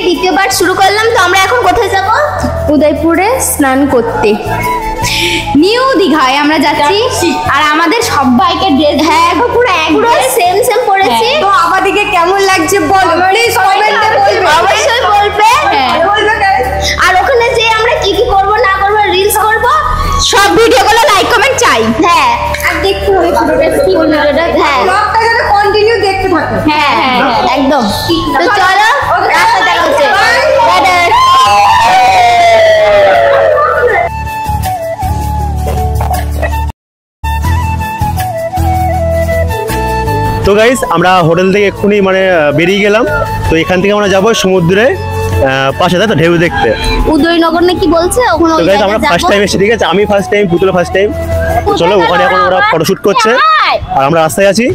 দ্বিতীয়বার শুরু করলাম। তো আমরা এখন কোথায় যাব? উদয়পুরে স্নান করতে, নিউ দীঘায় আমরা যাচ্ছি। আর আমাদের সবাইকে ড্রেস, হ্যাঁ পুরো সেম সেম পরেছি। তো আমাদেরকে কেমন লাগছে বল, প্লিজ কমেন্টে বলবে, অবশ্যই বলবে। আর ওখানে যে আমরা কি কি করব না করব, রিলস করব, সব ভিডিওগুলো লাইক কমেন্ট চাই। হ্যাঁ, আর দেখতে হবে পুরোটা, ভিডিওটা হ্যাঁ ব্লগটা যেন কন্টিনিউ দেখতে থাকো। হ্যাঁ হ্যাঁ একদম। তো চলো রাস্তা দেখা হচ্ছে। তো গাইস আমরা হোটেল থেকে এক্ষুনি মানে বেরিয়ে গেলাম। তো এখান থেকে আমরা যাবো সমুদ্রে পাশে, তাই তো ঢেউ দেখতে, উদয়নগর না কি বলছে ওখানে। তো গাইস আমরা ফার্স্ট টাইম এসেছি, ঠিক আছে? আমি ফার্স্ট টাইম, পুতুল ফার্স্ট টাইম। চলো ওখানে এখন ওরা ফটোশুট করছে আর আমরা রাস্তায় আছি।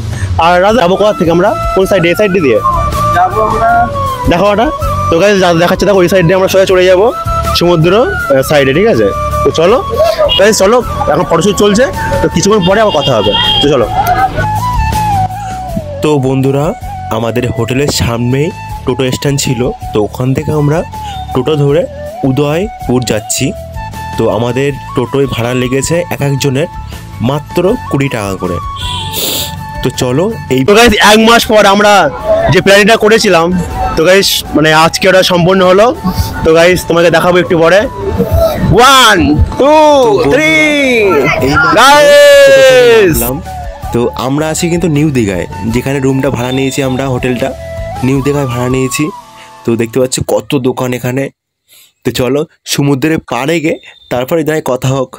আর রাজা যাবো কোথা থেকে আমরা, কোন সাইড? এই সাইড দিয়ে যাবো আমরা, দেখো ওটা। তো গাইস দেখাচ্ছে, দেখো ওই সাইড দিয়ে আমরা সোজা চলে যাবো সমুদ্র সাইডে, ঠিক আছে? তো চলো গাইস, চলো এখন ফটোশুট চলছে, তো কিছুক্ষণ পরে আবার কথা হবে। তো চলো। তো বন্ধুরা, আমাদের হোটেলের সামনেই টোটো স্ট্যান্ড ছিল, তো ওখান থেকে আমরা টোটো ধরে উদয়পুর যাচ্ছি। তো আমাদের টোটোয় ভাড়া লেগেছে এক একজনের মাত্র 20 টাকা করে। তো চলো এই গাইস 1 মাস পর আমরা যে প্ল্যানটা করেছিলাম, তো গাইস মানে আজকে ওটা সম্পূর্ণ হলো। তো গাইস তোমাকে দেখাবো একটু পরে। 1 2 3 গাইস। তো আমরা আছি কিন্তু নিউ দীঘায়, যেখানে রুমটা ভাড়া নিয়েছি আমরা, হোটেলটা নিউ দীঘায় ভাড়া নিয়েছি। তো দেখতে পাচ্ছি কত দোকান এখানে। তো চলো সমুদ্রের পাড়ে গিয়ে তারপরে যাই কথা হোক।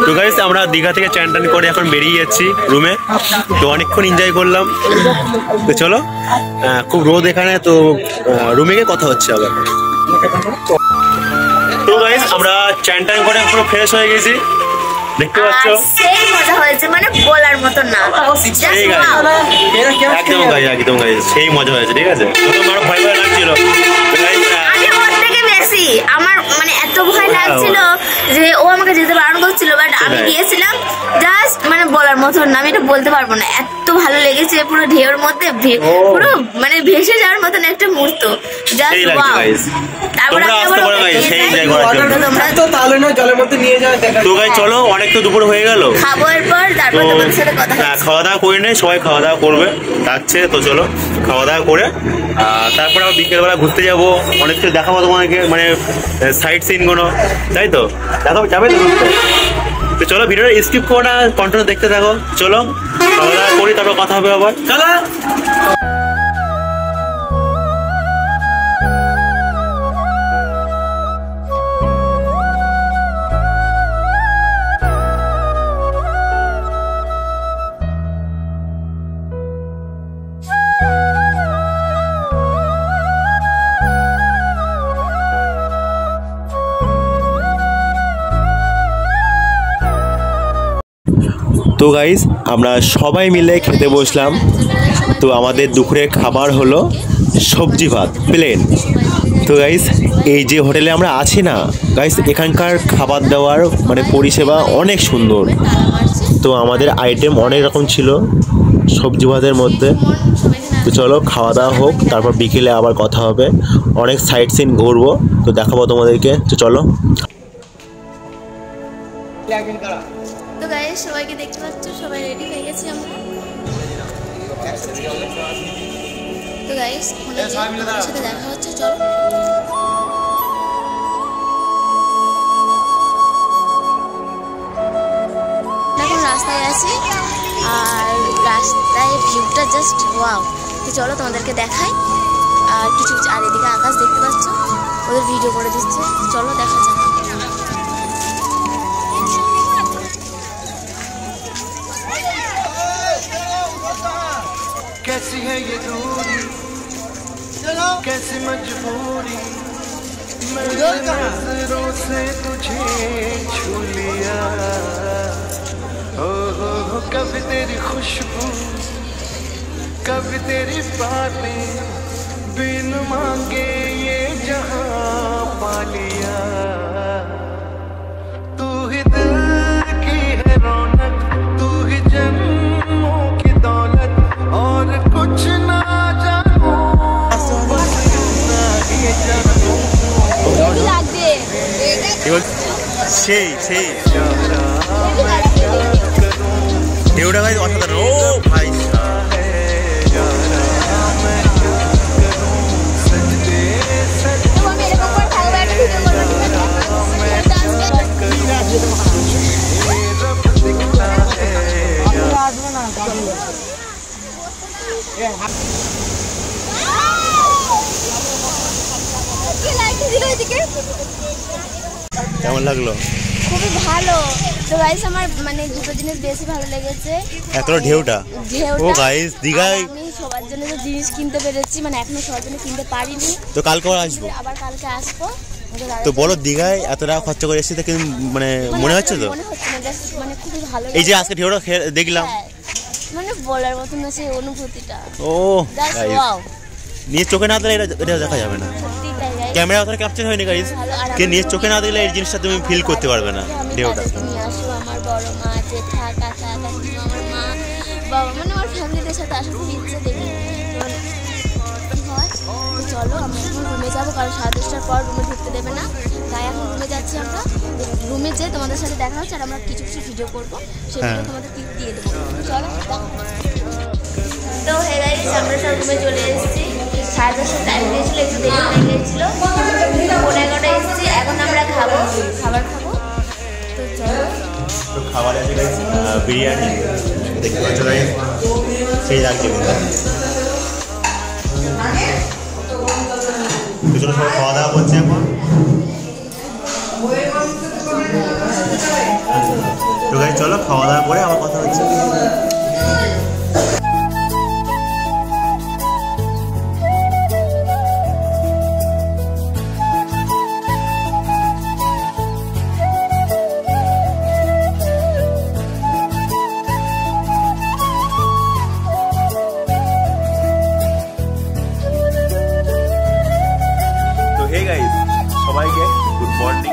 তো গাইস আমরা দীঘা থেকে চান টান করে এখন বেরিয়ে যাচ্ছি রুমে। তো অনেকক্ষণ এনজয় করলাম। তো চলো, খুব রোদ এখানে, তো রুমে গিয়ে কথা হচ্ছে আবার। তো গাইস আমরা চান টান করে পুরো ফ্রেশ হয়ে গেছি, দেখতে পাচ্ছ। সেই মজা হয়েছে, মানে বলার মতো না। একদম গাইস, একদম গাইস সেই মজা হয়েছে, ঠিক আছে? প্রথম আমার ভয় ভয় লাগছিল, আমার মানে এত ভয় লাগছিল যে ও আমাকে যেতে বারণ করছিল, বাট আমি গিয়েছিলাম। জাস্ট মানে বলার মতো না, আমি এটা বলতে পারবো না, এত ভালো লেগেছে। পুরো ঢেউর মধ্যে পুরো মানে ভেসে যাওয়ার মতন একটা মুহূর্ত। Just wow. তো গাইস চলো, অনেক তো দুপুর হয়ে গেল, খাবো এরপর, তারপর তোমাদের সাথে কথা হবে। খাওয়া দাওয়া করে নেই, সবাই খাওয়া দাওয়া করবে ডাকছে। তো চলো খাওয়া দাওয়া করে তারপর আবার বিকেলবেলা ঘুরতে যাবো, অনেক কিছু দেখাবো তোমাকে, মানে সাইট সিন গুলো, তাই তো দেখাবো, যাবে তো ঘুরতে। তো চলো ভিডিওটা স্কিপ করো না, কন্টিনিউ দেখতে থাকো। চলো খাওয়া দাওয়া করি, তারপর কথা হবে আবার। চলো। তো তো গাইস আমরা সবাই মিলে খেতে বসলাম। তো আমাদের দুপুরের খাবার হলো সবজি ভাত প্লেন। তো গাইস এই যে হোটেলে আমরা আছি না গাইস, এখানকার খাবার দাবার মানে পরিষেবা অনেক সুন্দর। তো আমাদের আইটেম অনেক রকম ছিল সবজি ভাতের মধ্যে। তো চলো খাওয়া দাওয়া হোক, তারপর বিকেলে আবার কথা হবে, অনেক সাইট সিন ঘুরবো, তো দেখাবো তোমাদেরকে। তো চলো। তো গাইস সবাইকে দেখতে পাচ্ছ, সবাই রেডি হয়ে গেছি আমরা। তো গাইস তোমাদের সাথে দেখা হচ্ছে, চলো। এখন রাস্তায় আছি আর রাস্তায় ভিউটা জাস্ট ওয়াও। তো চলো তোমাদেরকে দেখাই। আর কিছু আর এদিকে আকাশ দেখতে পাচ্ছ, ওদের ভিডিও করে দিচ্ছে, চলো দেখা যাক। कैसी है ये दूरी, कैसी मजबूरी, मैंने नजरों से तुझे छू लिया। हो कभी तेरी खुशबू, कभी तेरी बातें, बिन मांगे ये जहां पा लिया। तू ही दिल की है रौनक, तू ही जन्मों की दौलत, और कुछ ना जानू बस इतना ही जानू। সেই সেই ঢেউটা ভাই অসাধারণ। ও ভাই কেমন লাগলো? খুবই ভালো। তো গাইস আমার মানে দুটো জিনিস বেশি ভালো লেগেছে। এতটা ঢেউটা ও গাইস দীঘায় আমি সবার জন্য তো জিনিস কিনতে পেরেছি, মানে এখনো সবার জন্য কিনতে পারিনি। তো কালকে আবার আসবো, আবার কালকে আসবো। তো বলো দীঘায় এত টাকা খরচা করে এসেছি, কিন্তু মানে মনে হচ্ছে তো মনে হচ্ছে না, জাস্ট মানে খুবই ভালো। এই যে আজকে ঢেউটা দেখলাম, মানে বলার মতো না সেই অনুভূতিটা। ও জাস্ট গাইস ওয়াও। নিজের চোখে না দেখলে এটা দেখা যাবে না। সত্যি তাই গাইস, ক্যামেরা অতটা ক্যাপচার হয়নি গাইস, কে নিজের চোখে না দেখলে এই জিনিসটা তুমি ফিল করতে পারবে না ঢেউটা। নিয়ে আসবো আমার বড় মা, জেঠা, কাকা, কাকিমা, আমার মা, বাবা, মানে আমার ফ্যামিলিদের সাথে আসার খুব ইচ্ছে। দেখি চলো আমরা এখন রুমে যাবো, কারণ 10:30টার পর রুমে ঢুকতে দেবে না। তাই এখন রুমে যাচ্ছি আমরা। রুমে যেয়ে তোমাদের সাথে দেখা হচ্ছে, আর আমরা কিছু কিছু ভিডিও করবো, সেই ভিডিও তোমাদের ক্লিপ দিয়ে দেবো। চলো। তো হে গাইস আমরা সব রুমে চলে এসেছি। 10:30টার টাইম দিয়েছিল, একটু দেরি হয়ে গিয়েছিল। 11:30 এসেছি, এখন আমরা খাবো, খাবার খাবো। তো চলো। তো খাবার আছে গাইস বিরিয়ানি, দেখতে পাচ্ছ গাইস সেই লাগছে কিন্তু। দুজন সব খাওয়া দাওয়া করছে এখন। তো গাইস চলো খাওয়া দাওয়া করে আবার কথা হচ্ছে। সবাইকে গুড মর্নিং,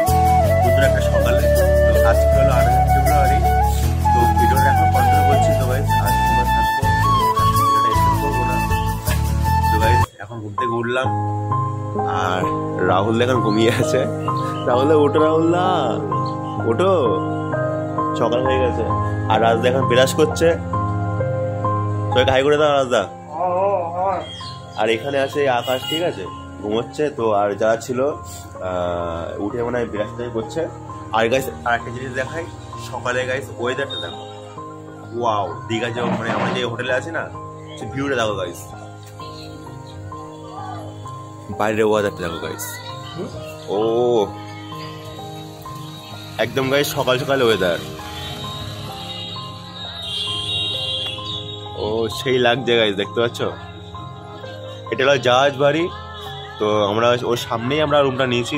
নতুন একটা সকালে। তো আজকে হলো 28 ফেব্রুয়ারি। তো ভিডিওটা এখন কন্টিনিউ করছি। তো গাইস আজ তোমরা থাকবো, ভিডিওটা এডিট করবো না। তো গাইস এখন ঘুম থেকে উঠলাম, আর রাহুল এখন ঘুমিয়ে আছে। রাহুল ওঠো, রাহুল দা ওঠো, সকাল হয়ে গেছে। আর রাজদা এখন বিরাজ করছে, সবাইকে হাই করে দাও রাজদা। আর এখানে আছে আকাশ, ঠিক আছে, ঘুমোচ্ছে। তো আর যারা ছিল উঠে মনে হয় বিরাজ করছে। আর গাইস আর একটা জিনিস দেখাই, সকালে গাইস ওয়েদারটা দেখো, ওয়াও। দীঘা যে মানে আমরা যে হোটেলে আছি না, সে ভিউটা দেখো গাইস, বাইরের ওয়েদারটা দেখো গাইস। ও একদম গাইস সকাল সকাল ওয়েদার, ও সেই লাগছে গাইস, দেখতে পাচ্ছ। এটা হলো জাহাজ বাড়ি। তো আমরা ওর সামনেই আমরা রুমটা নিয়েছি।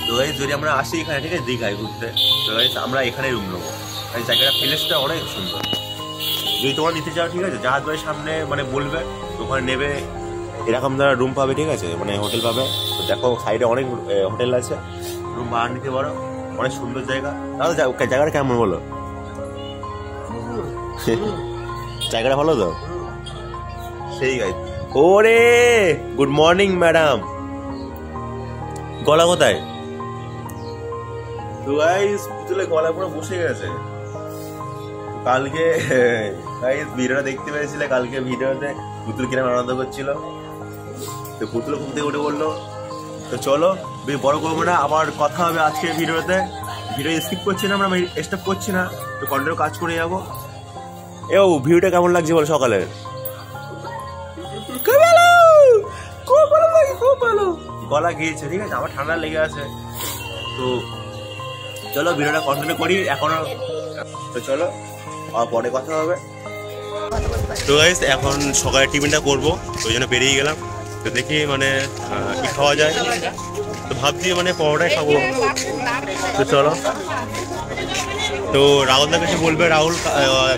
তো গাইস যদি আমরা আসি এখানে, ঠিক আছে, দীঘায় ঘুরতে, তো গাইস আমরা এখানে রুম নেবো। এই জায়গাটা প্লেসটা অনেক সুন্দর। যদি তোমরা নিতে চাও ঠিক আছে, জাহাজ বাড়ির সামনে মানে বলবে, ওখানে নেবে, এরকম ধরা রুম পাবে ঠিক আছে, মানে হোটেল পাবে। তো দেখো সাইডে অনেক হোটেল আছে, রুম ভাড়া নিতে পারো, অনেক সুন্দর জায়গা। তাহলে জায়গাটা কেমন বলো? জায়গাটা ভালো তো? সেই গাইজ। ওরে গুড মর্নিং ম্যাডাম, গলা কোথায়? তো গাইজ পুতুলে গলা পুরো বসে গেছে। কালকে গাইজ ভিডিওটা দেখতে পেরেছিলে, কালকে ভিডিওতে পুতুল কিরম আনন্দ করছিল। তো পুতুল ঘুম থেকে উঠে বললো তো চলো বড় করবো না, আবার কথা হবে আজকের ভিডিওতে। ভিডিও স্কিপ করছি না, আমরা স্টপ করছি না, তো কন্টিনিউ কাজ করে যাবো। এও ভিডিওটা কেমন লাগছে বলো সকালে? খুব ভালো, গলা গিয়েছে ঠিক আছে, আমার ঠান্ডা লেগে আছে। তো চলো ভিডিওটা কন্টিনিউ করি এখনো, তো চলো আর পরে কথা হবে। তো গাইস এখন সকালে টিফিনটা করবো, তো ওই জন্য বেরিয়ে গেলাম। তো দেখি মানে কি খাওয়া যায়, তো ভাবছি মানে পরোটাই খাবো। তো চলো, তো রাহুলদার কাছে বলবে, রাহুল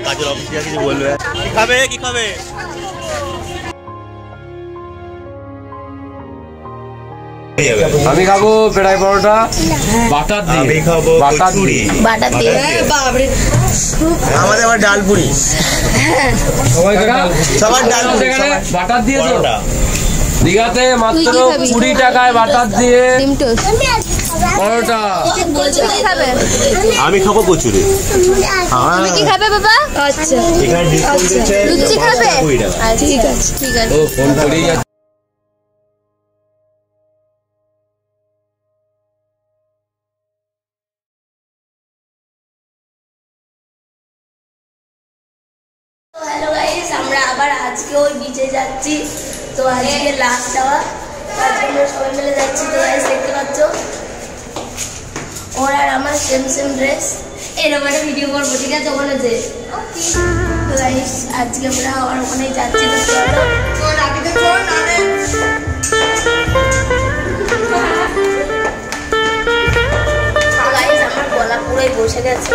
কাজের অফিসে কিছু বলবে। কি খাবে কি খাবে? আমি খাবো পেড়াই পরোটা বাটার দিয়ে, আমি খাবো কচুরি বাটার দিয়ে। আমাদের আবার ডাল পুরি, সবার ডাল পুরি বাটার দিয়ে তো। পরোটা দীঘাতে মাত্র 20 টাকায় বাটার দিয়ে পরোটা। আমি খাবো কচুরি। তুমি কি খাবে বাবা? আচ্ছা এখানে ডিসকাউন্ট দিচ্ছে, লুচি খাবে? ঠিক আছে ঠিক আছে। ও ফোন করেই যাচ্ছে। হ্যালো গাইস, আমরা আবার আজকে ওই বিচে যাচ্ছি। তো আজকে লাস্ট যাওয়া, তার জন্য সবাই মিলে যাচ্ছি। তো গাইস দেখতে পাচ্ছ ওর আর আমার সেম সেম ড্রেস, এরকম একটা ভিডিও করবো ঠিক আছে ওখানে যে। তো গাইস আজকে আমরা আবার ওখানে যাচ্ছি। তো চলো গাইস আমার গলা পুরোই বসে গেছে,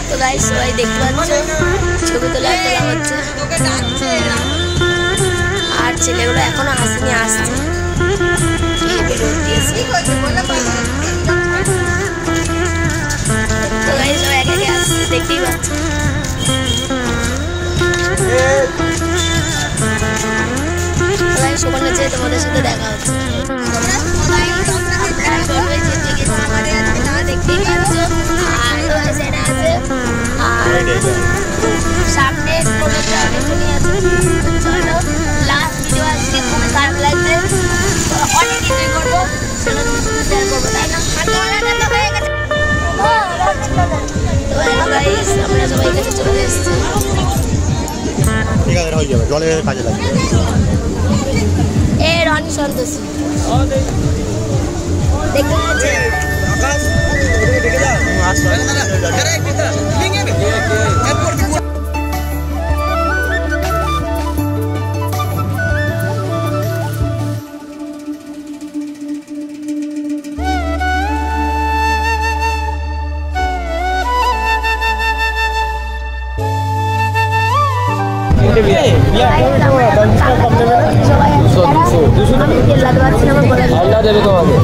তো গাইস সবাই দেখতে পাচ্ছ ছবি তোলা হচ্ছে, আর ছেলেগুলো এখনো আসেনি, আসছে। তো গাইস সবাই একে একে আসছে, দেখতেই পাচ্ছ। ওখানে যেয়ে তোমাদের সাথে দেখা হচ্ছে। দেখতেই পাচ্ছ, আর সামনে অনেকগুলি আছে। চলো লাস্ট ভিডিও আজকে খুবই খারাপ লাগছে, অনেক কিছুই করবো, সেটা শেয়ার করবো, তাই না? আমরা সবাই কাছে চলে এসেছি। ঠিক আছে হয়ে যাবে, জলে কাজে লাগবে। এ রনি সন্তোষী দেখতে পাচ্ছে। আমি তেল লাগাতে পারছি না, আমার গলায় ঠান্ডা দেবে তোমাকে।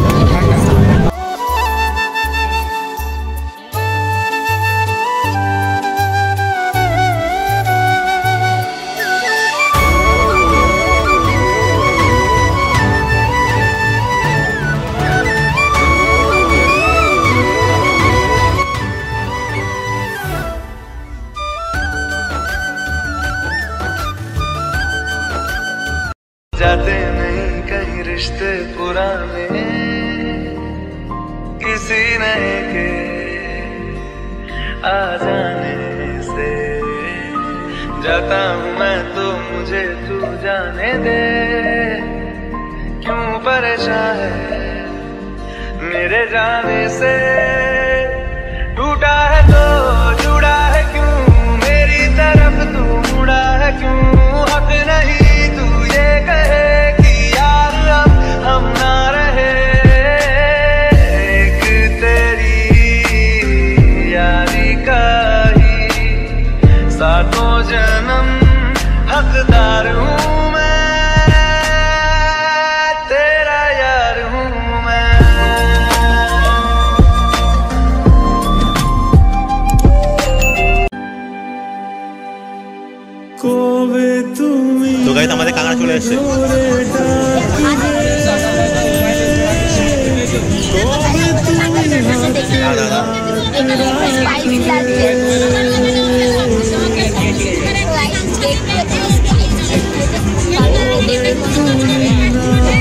जाते नहीं कहीं रिश्ते पुराने किसी नए के आ जाने से। जाता हूँ मैं तो मुझे तू जाने दे, क्यों परेशान है मेरे जाने से। टूटा है तो जुड़ा है क्यों, मेरी तरफ तू मुड़ा है क्यों। हक नहीं तू ये कहे कि यार अब हम ना रहे। एक तेरी जन्म हकदार हूँ मैं, तेरा यार हूँ मैं। তো গাইস আমাদের কাঁকড়া চলে এসেছে।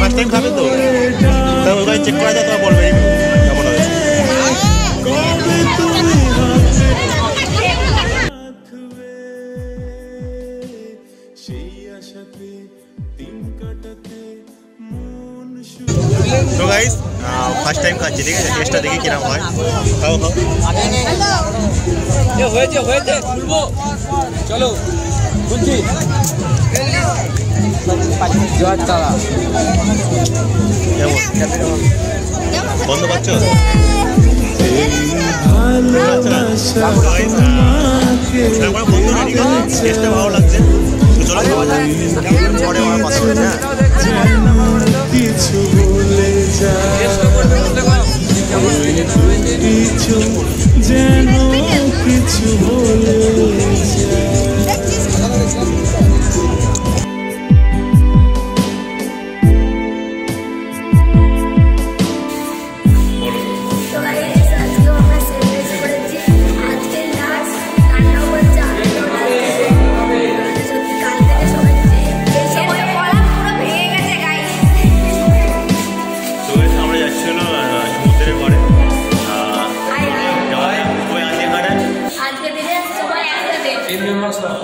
ফার্স্ট টাইম খাবে তো ওখানে চেক করা যায়, তোমার বলবে কেমন হবে। তো গাইস ফার্স্ট টাইম খাচ্ছি, ঠিক আছে, টেস্টটা দেখি কিরকম হয়। খাও খাও। হয়েছে হয়েছে, খুলবো চলো, খুলছি। জোয়ার তালা কেমন বন্ধ পাচ্ছ? বন্ধু না, ঠিক আছে, টেস্টটা ভালো লাগছে। তো চলো খাওয়া যাক, পরে আমার কথা বলছি। কিছু ভুলে যা, যেন কিছু ভুলে যা।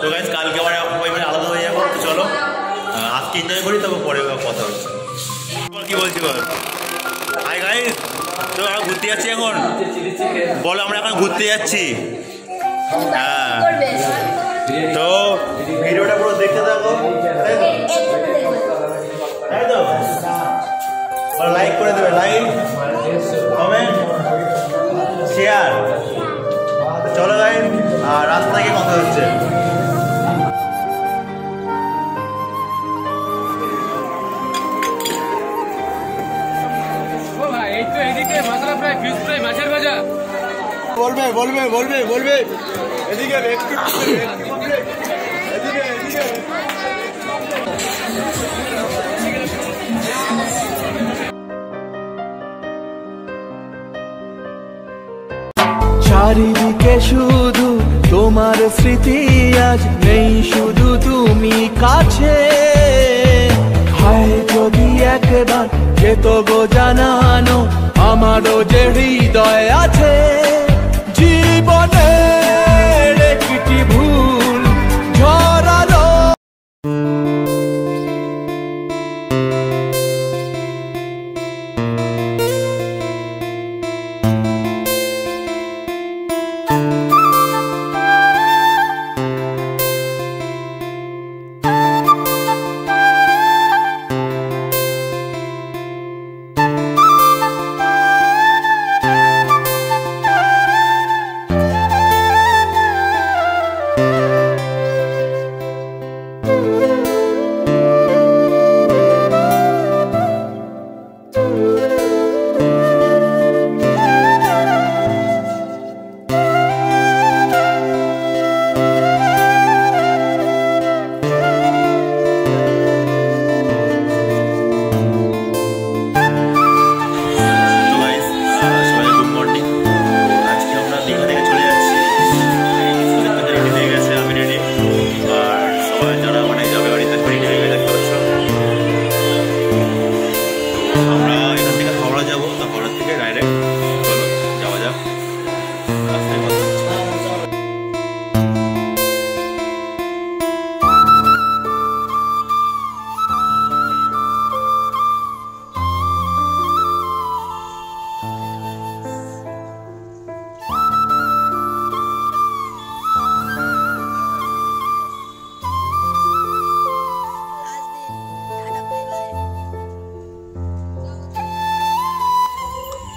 তো গাইস কালকে আবার আলাদা হয়ে যাবো। তো চলো আজকে এনজয় করি, তবে পরে কথা হচ্ছে। কি বলছি বল? হাই গাইস, তো আমরা ঘুরতে যাচ্ছি এখন। বলো আমরা এখন ঘুরতে যাচ্ছি। হ্যাঁ, তো ভিডিওটা পুরো দেখতে থাকো, তাই তো? লাইক করে দেবে, লাইক কমেন্ট শেয়ার। চলো গাইস, আর রাস্তায় গিয়ে কথা হচ্ছে। বলবে বলবে বলবে বলবে এদিকে একটু এদিকে এদিকে। চারিদিকে শুধু তোমার স্মৃতি, আজ নেই শুধু তুমি কাছে। হায় যদি একবার যেত গো জানানো, আমারও যে হৃদয় আছে। জীবনের একটি ভুল ঝরালো,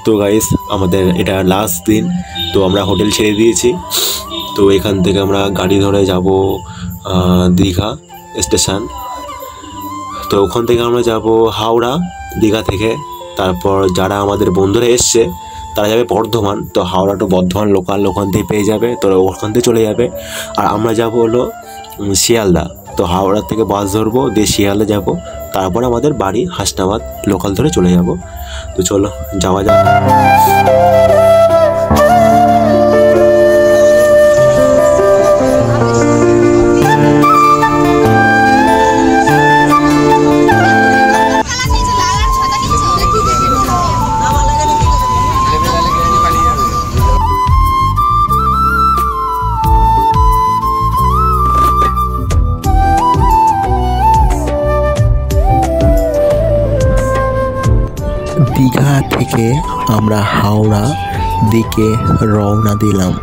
তো গাইস আমাদের এটা লাস্ট দিন, তো আমরা হোটেল ছেড়ে দিয়েছি। তো এখান থেকে আমরা গাড়ি ধরে যাব দীঘা স্টেশন। তো ওখান থেকে আমরা যাব হাওড়া, দীঘা থেকে। তারপর যারা আমাদের বন্ধুরা এসছে তারা যাবে বর্ধমান। তো হাওড়া টু বর্ধমান লোকাল ওখান থেকে পেয়ে যাবে, তো ওখান থেকে চলে যাবে। আর আমরা যাব হলো শিয়ালদা। তো হাওড়া থেকে বাস ধরবো, দিয়ে শিয়ালদা যাব, তারপরে আমাদের বাড়ি হাসনাবাদ লোকাল ধরে চলে যাব। তো চলো যাওয়া যাক। দীঘা থেকে আমরা হাওড়া দিকে রওনা দিলাম।